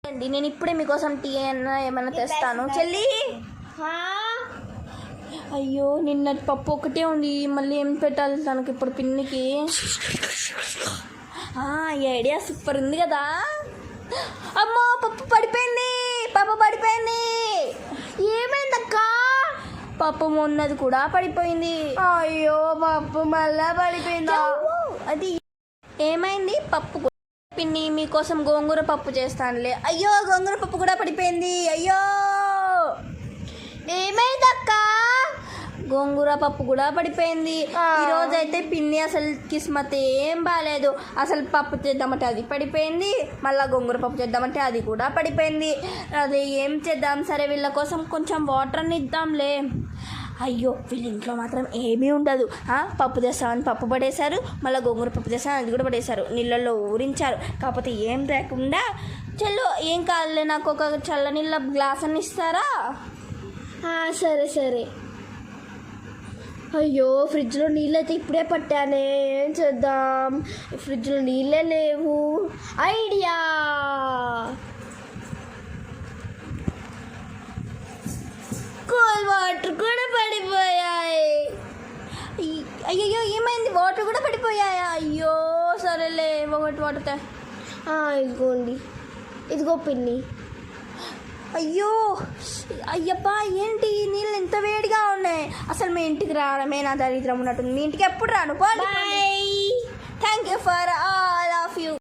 అండి నేను ఇప్పుడే మీకోసం టీ అయినా ఏమైనా తెస్తాను చెల్లి. అయ్యో నిన్నటి పప్పు ఒకటే ఉంది, మళ్ళీ ఏం పెట్టాలి తనకి ఇప్పుడు పిన్నికి? ఈ ఐడియా సూపర్ ఉంది కదా. అమ్మో పప్పు పడిపోయింది, పప్పు పడిపోయింది. ఏమైందక్క? పప్పు మొన్నది కూడా పడిపోయింది. అయ్యో పప్పు మళ్ళా పడిపోయిందా? అది ఏమైంది? పప్పు పిన్ని మీకోసం గోంగూర పప్పు చేస్తానులే. అయ్యో గోంగూర పప్పు కూడా పడిపోయింది. అయ్యో ఏమైందక్క? గోంగూర పప్పు కూడా పడిపోయింది. ఈరోజు అయితే పిన్ని అసలు కిస్మత్ ఏం బాగాలేదు. అసలు పప్పు చేద్దామంటే అది పడిపోయింది, మళ్ళీ గోంగూర పప్పు చేద్దామంటే అది కూడా పడిపోయింది. అది ఏం చేద్దాం? సరే వీళ్ళ కోసం కొంచెం వాటర్ అని ఇద్దాంలే. అయ్యో వీళ్ళ ఇంట్లో మాత్రం ఏమీ ఉండదు. పప్పు చేస్తామని పప్పు పడేశారు, మళ్ళీ గోంగూర పప్పు చేస్తామని అది కూడా పడేశారు, నీళ్ళల్లో ఊరించారు. కాకపోతే ఏం లేకుండా చల్లో ఏం కాదులే, నాకు ఒక చల్ల నీళ్ళ గ్లాస్ అని ఇస్తారా? సరే సరే. అయ్యో ఫ్రిడ్జ్లో నీళ్ళు అయితే ఇప్పుడే పట్టానే, ఏం చేద్దాం? ఫ్రిడ్జ్లో నీళ్ళే లేవు. ఐడియా! కూల్ వాటర్ కూడా పడిపోయాయి. అయ్యో ఏమైంది? వాటర్ కూడా పడిపోయాయా? అయ్యో సరేలే ఒకటి వాటర్. ఇదిగోండి, ఇదిగో పిన్ని. అయ్యో అయ్యప్పా ఏంటి నీళ్ళు ఎంత వేడిగా ఉన్నాయి? అసలు మీ ఇంటికి రావడమే నా దరిద్రం ఉన్నట్టుంది. మీ ఇంటికి ఎప్పుడు రాను. Bye. Thank you for all.